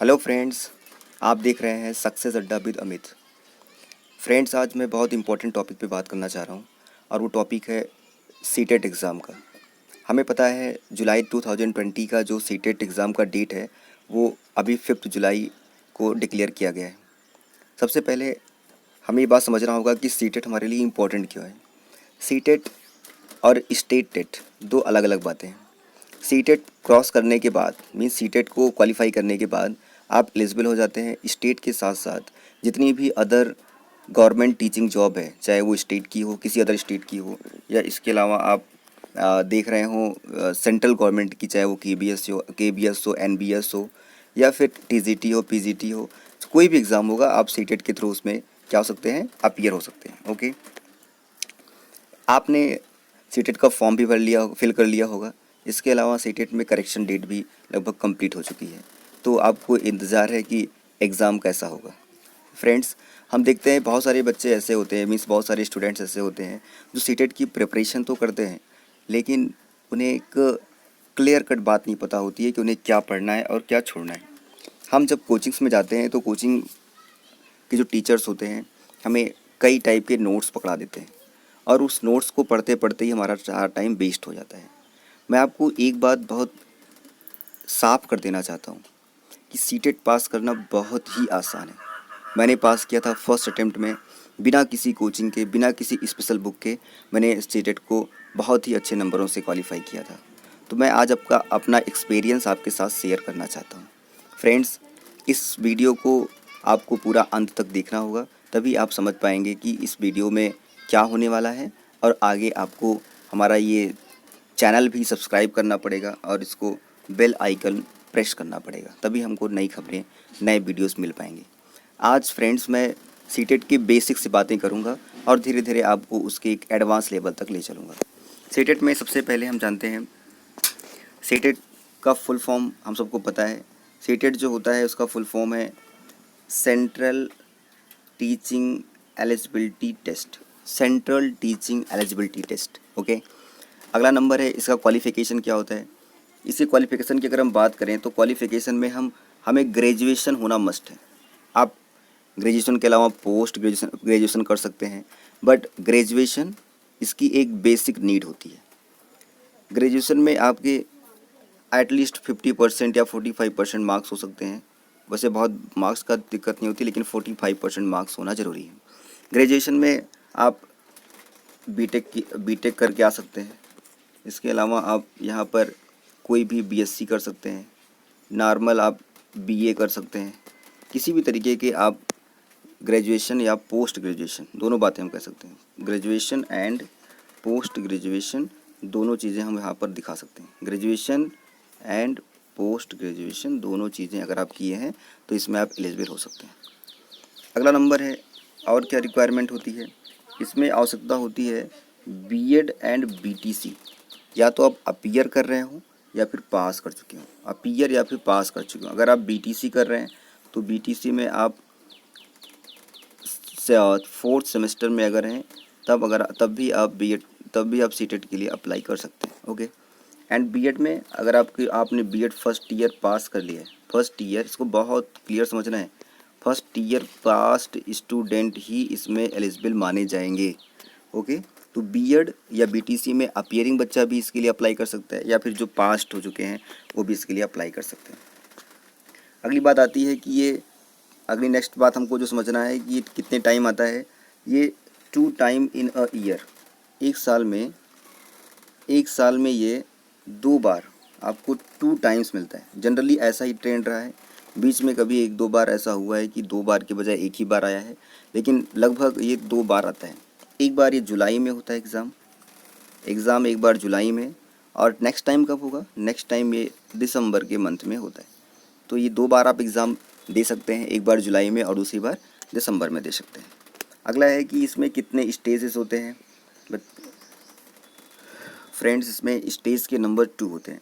Hello friends, आप देख रहे हैं सक्सेस अड्डा विद अमित। फ्रेंड्स, आज मैं बहुत इंपॉर्टेंट टॉपिक पे बात करना चाह रहा हूँ और वो टॉपिक है सीटेट एग्ज़ाम का। हमें पता है जुलाई 2020 का जो सीटेट एग्ज़ाम का डेट है वो अभी 5 जुलाई को डिक्लेयर किया गया है। सबसे पहले हमें ये बात समझना होगा कि सीटेट हमारे लिए इम्पोर्टेंट क्यों है। सीटेट और स्टेट टेट दो अलग अलग बातें हैं। सीटेट क्रॉस करने के बाद मीन्स सीटेट को क्वालिफाई करने के बाद आप एलिजिबल हो जाते हैं स्टेट के साथ साथ जितनी भी अदर गवर्नमेंट टीचिंग जॉब है, चाहे वो स्टेट की हो, किसी अदर स्टेट की हो, या इसके अलावा आप देख रहे हो सेंट्रल गवर्नमेंट की, चाहे वो के बी एस हो, एन बी एस हो, या फिर टी जी टी हो, पी जी टी हो, कोई भी एग्ज़ाम होगा आप सीटेट के थ्रू उसमें क्या हो सकते हैं, अपीयर हो सकते हैं। ओके, आपने सीटेट का फॉर्म भी फिल कर लिया होगा। इसके अलावा सीटेट में करेक्शन डेट भी लगभग कंप्लीट हो चुकी है, तो आपको इंतज़ार है कि एग्ज़ाम कैसा होगा। फ्रेंड्स, हम देखते हैं बहुत सारे बच्चे ऐसे होते हैं, मीन्स बहुत सारे स्टूडेंट्स ऐसे होते हैं जो सीटेट की प्रिपरेशन तो करते हैं, लेकिन उन्हें एक क्लियर कट बात नहीं पता होती है कि उन्हें क्या पढ़ना है और क्या छोड़ना है। हम जब कोचिंग्स में जाते हैं तो कोचिंग के जो टीचर्स होते हैं हमें कई टाइप के नोट्स पकड़ा देते हैं और उस नोट्स को पढ़ते पढ़ते ही हमारा सारा टाइम वेस्ट हो जाता है। मैं आपको एक बात बहुत साफ कर देना चाहता हूँ कि सीटेट पास करना बहुत ही आसान है। मैंने पास किया था फर्स्ट अटेम्प्ट में, बिना किसी कोचिंग के, बिना किसी स्पेशल बुक के मैंने सीटेट को बहुत ही अच्छे नंबरों से क्वालिफाई किया था। तो मैं आज आपका अपना एक्सपीरियंस आपके साथ शेयर करना चाहता हूँ। फ्रेंड्स, इस वीडियो को आपको पूरा अंत तक देखना होगा, तभी आप समझ पाएंगे कि इस वीडियो में क्या होने वाला है, और आगे आपको हमारा ये चैनल भी सब्सक्राइब करना पड़ेगा और इसको बेल आइकन प्रेस करना पड़ेगा, तभी हमको नई खबरें, नए वीडियोस मिल पाएंगे। आज फ्रेंड्स मैं सीटेट की बेसिक से बातें करूंगा और धीरे धीरे आपको उसके एक एडवांस लेवल तक ले चलूँगा। सीटेट में सबसे पहले हम जानते हैं सीटेट का फुल फॉर्म हम सबको पता है। सीटेट जो होता है उसका फुल फॉर्म है central teaching eligibility test. Central teaching eligibility test. Okay, अगला नंबर है इसका क्वालिफ़िकेशन क्या होता है। इसी क्वालिफ़िकेशन की अगर हम बात करें तो क्वालिफ़िकेशन में हमें ग्रेजुएशन होना मस्ट है। आप ग्रेजुएशन के अलावा पोस्ट ग्रेजुएशन कर सकते हैं, बट ग्रेजुएशन इसकी एक बेसिक नीड होती है। ग्रेजुएशन में आपके एटलीस्ट 50% या 45% मार्क्स हो सकते हैं। वैसे बहुत मार्क्स का दिक्कत नहीं होती, लेकिन 45% मार्क्स होना ज़रूरी है। ग्रेजुएशन में आप बीटेक करके आ सकते हैं। इसके अलावा आप यहाँ पर कोई भी बीएससी कर सकते हैं, नॉर्मल आप बीए कर सकते हैं। किसी भी तरीके के आप ग्रेजुएशन या पोस्ट ग्रेजुएशन, दोनों बातें हम कह सकते हैं। ग्रेजुएशन एंड पोस्ट ग्रेजुएशन दोनों चीज़ें हम यहाँ पर दिखा सकते हैं। ग्रेजुएशन एंड पोस्ट ग्रेजुएशन दोनों चीज़ें अगर आप किए हैं तो इसमें आप एलिजिबल हो सकते हैं। अगला नंबर है और क्या रिक्वायरमेंट होती है। इसमें आवश्यकता होती है बीएड एंड बीटीसी। या तो आप अपीयर कर रहे हो या फिर पास कर चुके हो। अपीयर या फिर पास कर चुके हो। अगर आप बीटीसी कर रहे हैं तो बीटीसी में आप 4th सेमेस्टर में अगर हैं तब भी आप सीटेट के लिए अप्लाई कर सकते हैं। ओके, एंड बीएड में अगर आपने बीएड फर्स्ट ईयर पास कर लिया है, फर्स्ट ईयर, इसको बहुत क्लियर समझना है, फर्स्ट ईयर पास्ड स्टूडेंट ही इसमें एलिजिबल माने जाएंगे। ओके, तो बीएड या बीटीसी में अपीयरिंग बच्चा भी इसके लिए अप्लाई कर सकता है, या फिर जो पास्ट हो चुके हैं वो भी इसके लिए अप्लाई कर सकते हैं। अगली बात आती है कि अगली नेक्स्ट बात हमको जो समझना है कि ये कितने टाइम आता है। ये 2 टाइम इन अ ईयर, एक साल में ये 2 बार आपको 2 टाइम्स मिलता है। जनरली ऐसा ही ट्रेंड रहा है। बीच में कभी 1-2 बार ऐसा हुआ है कि 2 बार के बजाय एक ही बार आया है, लेकिन लगभग ये 2 बार आता है। एक बार ये जुलाई में होता है एग्ज़ाम एक बार जुलाई में, और नेक्स्ट टाइम कब होगा, नेक्स्ट टाइम ये दिसंबर के मंथ में होता है। तो ये 2 बार आप एग्ज़ाम दे सकते हैं, एक बार जुलाई में और दूसरी बार दिसंबर में दे सकते हैं। अगला है कि इसमें कितने स्टेजेस होते हैं। बट फ्रेंड्स, इसमें स्टेज के नंबर 2 होते हैं।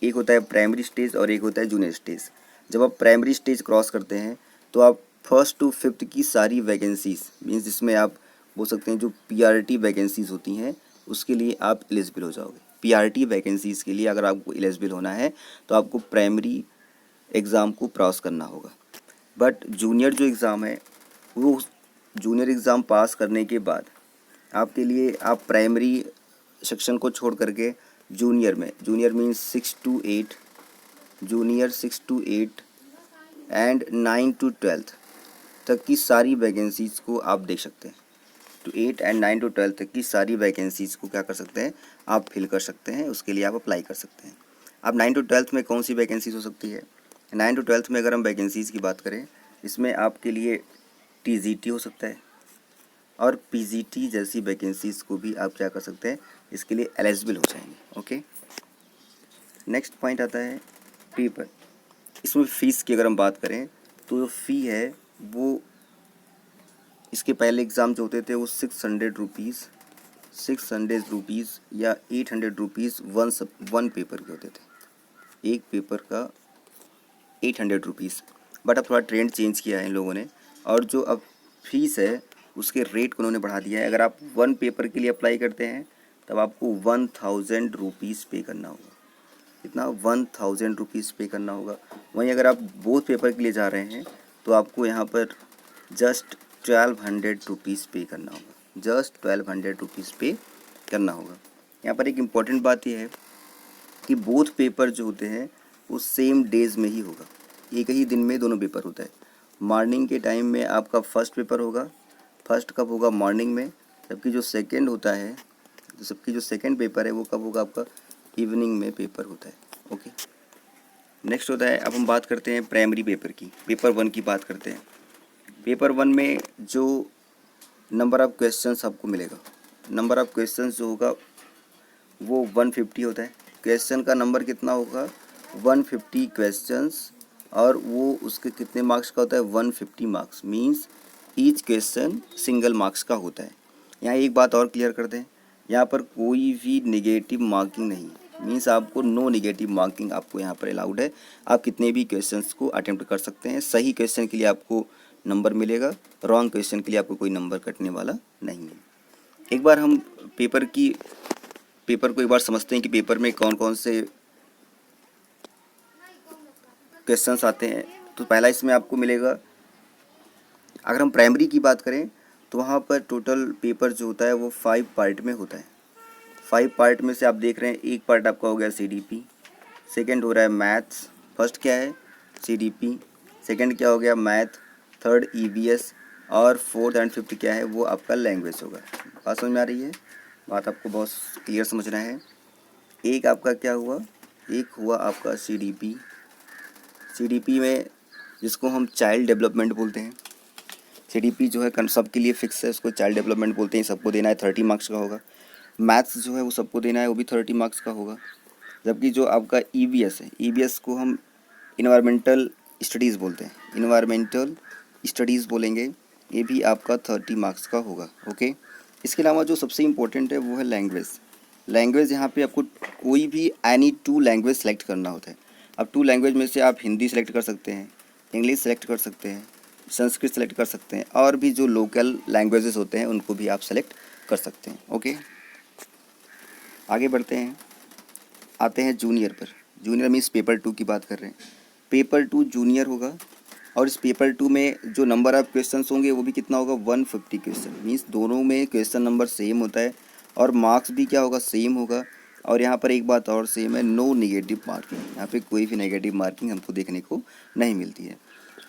एक होता है प्राइमरी स्टेज और एक होता है जूनियर स्टेज। जब आप प्राइमरी स्टेज क्रॉस करते हैं तो आप 1st to 5th की सारी वैकेंसीज, मीन्स जिसमें आप बोल सकते हैं जो पीआरटी वैकेंसीज होती हैं उसके लिए आप एलिजिबल हो जाओगे। पीआरटी वैकेंसीज़ के लिए अगर आपको एलिजिबल होना है तो आपको प्राइमरी एग्ज़ाम को क्रॉस करना होगा। बट जूनियर जो एग्ज़ाम है वो जूनियर एग्ज़ाम पास करने के बाद आपके लिए आप प्राइमरी सेक्शन को छोड़ करके जूनियर में, junior means 6 to 8, junior 6 to 8 and 9 to 12 तक की सारी वैकेंसीज़ को आप देख सकते हैं। तो 8 एंड 9 to 12 तक की सारी वैकेंसीज़ को क्या कर सकते हैं, आप फिल कर सकते हैं, उसके लिए आप अप्लाई कर सकते हैं। अब 9 to 12 में कौन सी वैकेंसीज़ हो सकती है? 9 to 12 में अगर हम वैकेंसीज़ की बात करें, इसमें आपके लिए TGT हो सकता है और PGT जैसी वैकेंसीज़ को भी आप क्या कर सकते हैं, इसके लिए एलिजिबल हो जाएंगे। ओके, नेक्स्ट पॉइंट आता है पेपर। इसमें फ़ीस की अगर हम बात करें तो जो फ़ी है वो इसके पहले एग्ज़ाम जो होते थे वो 600 रुपीज़ या 800 रुपीज़ वन पेपर के होते थे, एक पेपर का 800 रुपीज़। बट अब थोड़ा ट्रेंड चेंज किया है इन लोगों ने, और जो अब फीस है उसके रेट को उन्होंने बढ़ा दिया है। अगर आप वन पेपर के लिए अप्लाई करते हैं तब आपको 1000 रुपीज़ पे करना होगा। कितना? 1000 रुपीज़ पे करना होगा। वहीं अगर आप बोथ पेपर के लिए जा रहे हैं तो आपको यहाँ पर जस्ट 1200 रुपीज़ पे करना होगा, जस्ट 1200 रुपीज़ पे करना होगा। यहाँ पर एक इम्पॉर्टेंट बात यह है कि बोथ पेपर जो होते हैं वो सेम डेज़ में ही होगा, एक ही दिन में दोनों पेपर होता है। मॉर्निंग के टाइम में आपका फर्स्ट पेपर होगा, फर्स्ट कब होगा? मॉर्निंग में। जबकि जो सेकंड होता है, जबकि जो सेकंड पेपर है वो कब होगा? आपका इवनिंग में पेपर होता है। ओके, नेक्स्ट होता है, अब हम बात करते हैं प्राइमरी पेपर की, पेपर 1 की बात करते हैं। पेपर 1 में जो नंबर ऑफ़ क्वेश्चंस आपको मिलेगा, नंबर ऑफ़ क्वेश्चंस जो होगा वो 150 होता है। क्वेश्चन का नंबर कितना होगा? 150 क्वेश्चंस, और वो उसके कितने मार्क्स का होता है? 150 marks, means each question single marks का होता है। यहाँ एक बात और क्लियर कर दें, यहाँ पर कोई भी नेगेटिव मार्किंग नहीं, मीन्स आपको नो नेगेटिव मार्किंग आपको यहाँ पर अलाउड है। आप कितने भी क्वेश्चंस को अटेम्प्ट कर सकते हैं। सही क्वेश्चन के लिए आपको नंबर मिलेगा, रॉन्ग क्वेश्चन के लिए आपको कोई नंबर कटने वाला नहीं है। एक बार हम पेपर को एक बार समझते हैं कि पेपर में कौन कौन से क्वेश्चंस आते हैं। तो पहला इसमें आपको मिलेगा, अगर हम प्राइमरी की बात करें तो वहाँ पर टोटल पेपर जो होता है वो 5 पार्ट में होता है। 5 पार्ट में से आप देख रहे हैं एक पार्ट आपका हो गया CDP, सेकंड हो रहा है मैथ्स, फर्स्ट क्या है? CDP, सेकंड क्या हो गया? मैथ, थर्ड EVS, और फोर्थ एंड फिफ्थ क्या है? वो आपका लैंग्वेज होगा। बात समझ में आ रही है? बात आपको बहुत क्लियर समझना है। एक आपका क्या हुआ? एक हुआ आपका CDP में जिसको हम चाइल्ड डेवलपमेंट बोलते हैं। CDP जो है सबके लिए फिक्स है, उसको चाइल्ड डेवलपमेंट बोलते हैं, सबको देना है, 30 मार्क्स का होगा। मैथ्स जो है वो सबको देना है, वो भी 30 मार्क्स का होगा। जबकि जो आपका EVS है, EVS को हम इन्वायरमेंटल स्टडीज़ बोलते हैं, इन्वायरमेंटल स्टडीज़ बोलेंगे, ये भी आपका 30 मार्क्स का होगा। ओके, इसके अलावा जो सबसे इम्पोर्टेंट है वो है लैंग्वेज। लैंग्वेज यहाँ पे आपको कोई भी एनी 2 लैंग्वेज सेलेक्ट करना होता है। अब 2 लैंग्वेज में से आप हिंदी सेलेक्ट कर सकते हैं, इंग्लिश सेलेक्ट कर सकते हैं, संस्कृत सेलेक्ट कर सकते हैं, और भी जो लोकल लैंग्वेजेस होते हैं उनको भी आप सेलेक्ट कर सकते हैं। ओके, आगे बढ़ते हैं, आते हैं जूनियर पर। जूनियर मीन्स पेपर 2 की बात कर रहे हैं। पेपर 2 जूनियर होगा, और इस पेपर 2 में जो नंबर ऑफ़ क्वेश्चंस होंगे वो भी कितना होगा? 150 क्वेश्चन, मीन्स दोनों में क्वेश्चन नंबर सेम होता है और मार्क्स भी क्या होगा? सेम होगा। और यहाँ पर एक बात और सेम है, नो नेगेटिव मार्किंग, यहाँ पे कोई भी नेगेटिव मार्किंग हमको देखने को नहीं मिलती है।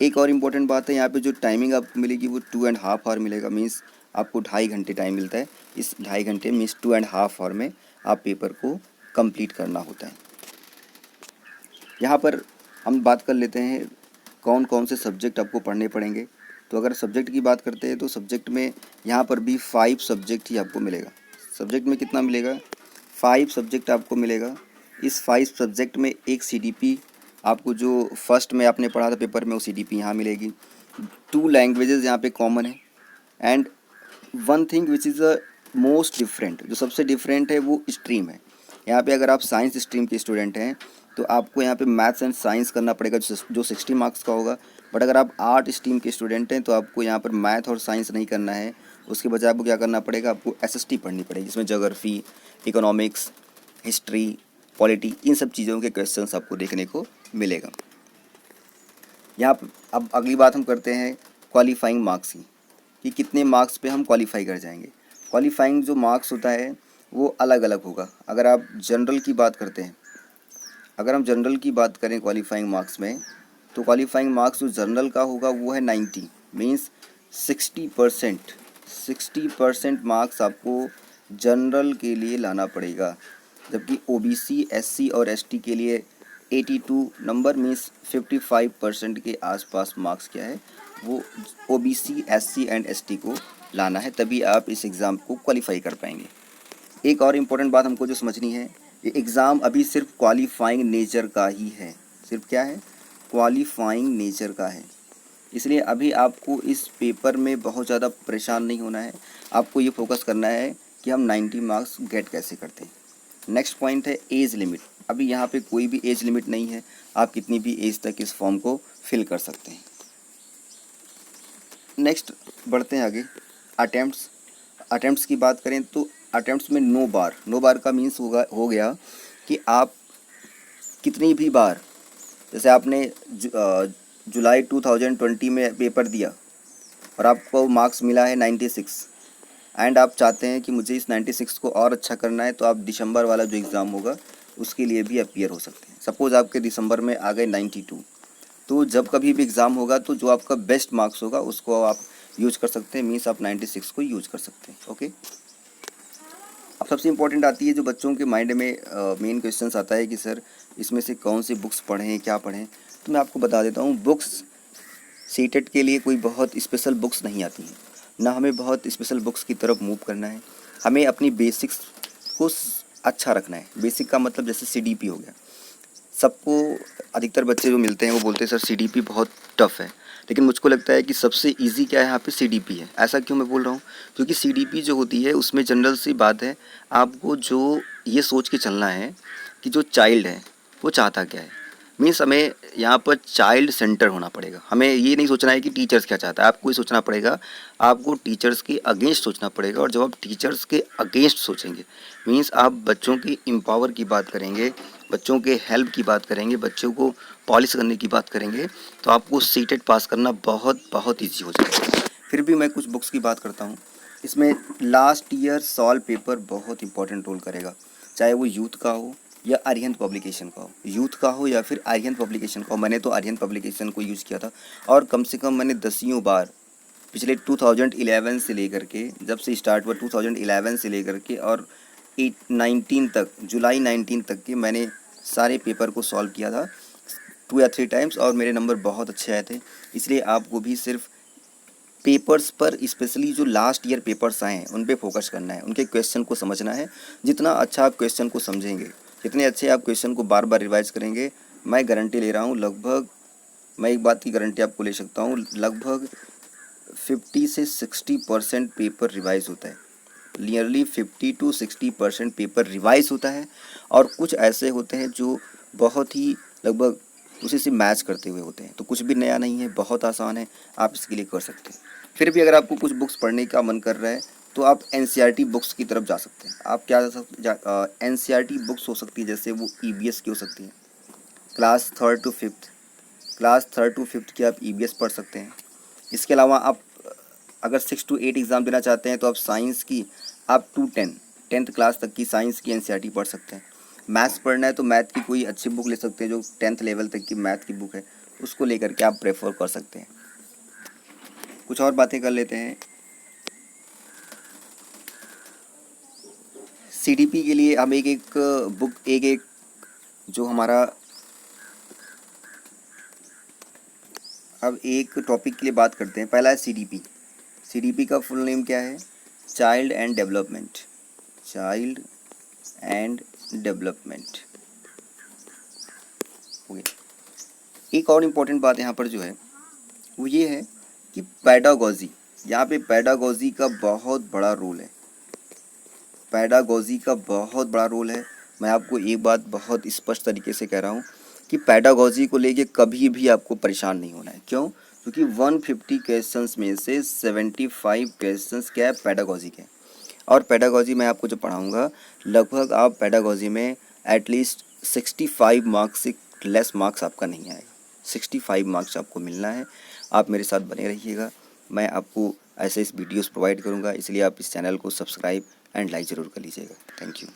एक और इम्पोर्टेंट बात है, यहाँ पे जो टाइमिंग आपको मिलेगी वो 2.5 आवर मिलेगा, मीन्स आपको 2.5 घंटे टाइम मिलता है। इस 2.5 घंटे मीन्स 2.5 आवर में आप पेपर को कंप्लीट करना होता है। यहाँ पर हम बात कर लेते हैं कौन कौन से सब्जेक्ट आपको पढ़ने पड़ेंगे। तो अगर सब्जेक्ट की बात करते हैं तो सब्जेक्ट में यहाँ पर भी 5 सब्जेक्ट ही आपको मिलेगा। सब्जेक्ट में कितना मिलेगा? 5 सब्जेक्ट आपको मिलेगा। इस 5 सब्जेक्ट में एक CDP आपको जो फर्स्ट में आपने पढ़ा था पेपर में वो CDP यहाँ मिलेगी। 2 लैंग्वेजेस यहाँ पे कॉमन है, and one thing which is a most different, जो सबसे डिफरेंट है वो स्ट्रीम है। यहाँ पे अगर आप साइंस स्ट्रीम के स्टूडेंट हैं तो आपको यहाँ पे मैथ्स एंड साइंस करना पड़ेगा जो 60 मार्क्स का होगा। बट अगर आप आर्ट स्ट्रीम के स्टूडेंट हैं तो आपको यहाँ पर मैथ और साइंस नहीं करना है, उसके बजाय आपको क्या करना पड़ेगा? आपको SST पढ़नी पड़ेगी, जिसमें ज्योग्राफी, इकोनॉमिक्स, हिस्ट्री, पॉलिटी, इन सब चीज़ों के क्वेश्चंस आपको देखने को मिलेगा। यहाँ अब अगली बात हम करते हैं क्वालिफाइंग मार्क्स की, कि कितने मार्क्स पे हम क्वालिफाई कर जाएंगे। क्वालिफाइंग जो मार्क्स होता है वो अलग अलग होगा। अगर आप जनरल की बात करते हैं, अगर हम जनरल की बात करें क्वालिफाइंग मार्क्स में, तो क्वालिफाइंग मार्क्स जो जनरल का होगा वो है 90, मीन्स 60%। 60% मार्क्स आपको जनरल के लिए लाना पड़ेगा, जबकि ओबीसी, एससी और एसटी के लिए 82 नंबर, मीन्स 55% के आसपास मार्क्स क्या है वो ओबीसी, एससी एंड एसटी को लाना है, तभी आप इस एग्ज़ाम को क्वालिफाई कर पाएंगे। एक और इम्पोर्टेंट बात हमको जो समझनी है, ये एग्ज़ाम अभी सिर्फ क्वालिफाइंग नेचर का ही है। सिर्फ क्या है? क्वालिफाइंग नेचर का है। इसलिए अभी आपको इस पेपर में बहुत ज़्यादा परेशान नहीं होना है। आपको ये फोकस करना है कि हम 90 मार्क्स गेट कैसे करते हैं। नेक्स्ट पॉइंट है एज लिमिट। अभी यहाँ पे कोई भी एज लिमिट नहीं है, आप कितनी भी एज तक इस फॉर्म को फिल कर सकते हैं। नेक्स्ट बढ़ते हैं आगे। अटेम्प्ट्स। अटेम्प्ट्स की बात करें तो अटेम्प्ट्स में नो बार का मीन्स हो गया कि आप कितनी भी बार, जैसे आपने जुलाई 2020 में पेपर दिया और आपको मार्क्स मिला है 96, एंड आप चाहते हैं कि मुझे इस 96 को और अच्छा करना है, तो आप दिसंबर वाला जो एग्ज़ाम होगा उसके लिए भी अपीयर हो सकते हैं। सपोज़ आपके दिसंबर में आ गए 92, तो जब कभी भी एग्ज़ाम होगा तो जो आपका बेस्ट मार्क्स होगा उसको आप यूज कर सकते हैं, मीन्स आप 96 को यूज कर सकते हैं। ओके। अब सबसे इम्पोर्टेंट आती है जो बच्चों के माइंड में मेन क्वेश्चंस आता है कि सर इसमें से कौन सी बुक्स पढ़ें, क्या पढ़ें। तो मैं आपको बता देता हूँ, बुक्स सीटेट के लिए कोई बहुत स्पेशल बुक्स नहीं आती हैं, ना हमें बहुत स्पेशल बुक्स की तरफ मूव करना है। हमें अपनी बेसिक्स को अच्छा रखना है। बेसिक का मतलब जैसे सीडीपी हो गया। सबको, अधिकतर बच्चे जो मिलते हैं वो बोलते हैं सर सीडीपी बहुत टफ है, लेकिन मुझको लगता है कि सबसे इजी क्या है यहाँ पे सीडीपी है। ऐसा क्यों मैं बोल रहा हूँ? क्योंकि सीडीपी जो होती है उसमें जनरल सी बात है, आपको जो ये सोच के चलना है कि जो चाइल्ड है वो चाहता क्या है। मीन्स हमें यहाँ पर चाइल्ड सेंटर होना पड़ेगा। हमें ये नहीं सोचना है कि टीचर्स क्या चाहता है, आपको ये सोचना पड़ेगा, आपको टीचर्स के अगेंस्ट सोचना पड़ेगा। और जब आप टीचर्स के अगेंस्ट सोचेंगे, मीन्स आप बच्चों की एम्पावर की बात करेंगे, बच्चों के हेल्प की बात करेंगे, बच्चों को पॉलिश करने की बात करेंगे, तो आपको सीटेट पास करना बहुत बहुत ईजी हो जाएगा। फिर भी मैं कुछ बुक्स की बात करता हूँ। इसमें लास्ट ईयर सॉल्व पेपर बहुत इंपॉर्टेंट रोल करेगा, चाहे वो यूथ का हो या आर्यन पब्लिकेशन का हो। यूथ का हो या फिर आर्यन पब्लिकेशन का हो। मैंने तो आर्यन पब्लिकेशन को यूज़ किया था, और कम से कम मैंने दसियों बार पिछले 2011 से लेकर के, जब से स्टार्ट हुआ 2011 से लेकर के और 19 तक, जुलाई 19 तक के मैंने सारे पेपर को सॉल्व किया था 2 या 3 टाइम्स, और मेरे नंबर बहुत अच्छे आए थे। इसलिए आपको भी सिर्फ पेपर्स पर, स्पेशली जो लास्ट ईयर पेपर्स आए हैं उन पे फोकस करना है, उनके क्वेश्चन को समझना है। जितना अच्छा आप क्वेश्चन को समझेंगे, जितने अच्छे आप क्वेश्चन को बार बार रिवाइज करेंगे, मैं गारंटी ले रहा हूँ, लगभग, मैं एक बात की गारंटी आपको ले सकता हूँ, लगभग 50 से 60% पेपर रिवाइज होता है। नियरली 50 to 60% पेपर रिवाइज होता है, और कुछ ऐसे होते हैं जो बहुत ही लगभग उसी से मैच करते हुए होते हैं। तो कुछ भी नया नहीं है, बहुत आसान है, आप इसके लिए कर सकते हैं। फिर भी अगर आपको कुछ बुक्स पढ़ने का मन कर रहा है तो आप एनसीईआरटी बुक्स की तरफ जा सकते हैं। आप क्या एनसीईआरटी बुक्स हो सकती है, जैसे वो ईबीएस की हो सकती है, class 3rd to 5th, class 3rd to 5th की आप ईबीएस पढ़ सकते हैं। इसके अलावा आप अगर 6 to 8 एग्ज़ाम देना चाहते हैं तो आप साइंस की आप टू 10th क्लास तक की साइंस की एनसीईआरटी पढ़ सकते हैं। मैथ्स पढ़ना है तो मैथ की कोई अच्छी बुक ले सकते हैं, जो 10th लेवल तक की मैथ की बुक है उसको लेकर के आप प्रेफर कर सकते हैं। कुछ और बातें कर लेते हैं। सीडीपी के लिए हम एक एक बुक, एक एक जो हमारा, अब एक टॉपिक के लिए बात करते हैं। पहला है सीडीपी। सीडीपी का फुल नेम क्या है? Child and development. Child and development हो गया। एक और इम्पॉर्टेंट बात यहाँ पर जो है वो ये है कि पैडागॉजी, यहाँ पे पैडागॉजी का बहुत बड़ा रोल है। पैडागॉजी का बहुत बड़ा रोल है। मैं आपको एक बात बहुत स्पष्ट तरीके से कह रहा हूँ कि पैडागॉजी को लेके कभी भी आपको परेशान नहीं होना है। क्यों? क्योंकि 150 क्वेश्चंस में से 75 क्वेश्चंस क्या है? पैडागॉजी के। और पैडागॉजी मैं आपको जो पढ़ाऊँगा, लगभग आप पैडागॉजी में एटलीस्ट 65 मार्क्स से लेस मार्क्स आपका नहीं आएगा। 65 मार्क्स आपको मिलना है। आप मेरे साथ बने रहिएगा, मैं आपको ऐसे इस वीडियोस प्रोवाइड करूँगा, इसलिए आप इस चैनल को सब्सक्राइब एंड लाइक ज़रूर कर लीजिएगा। Thank you.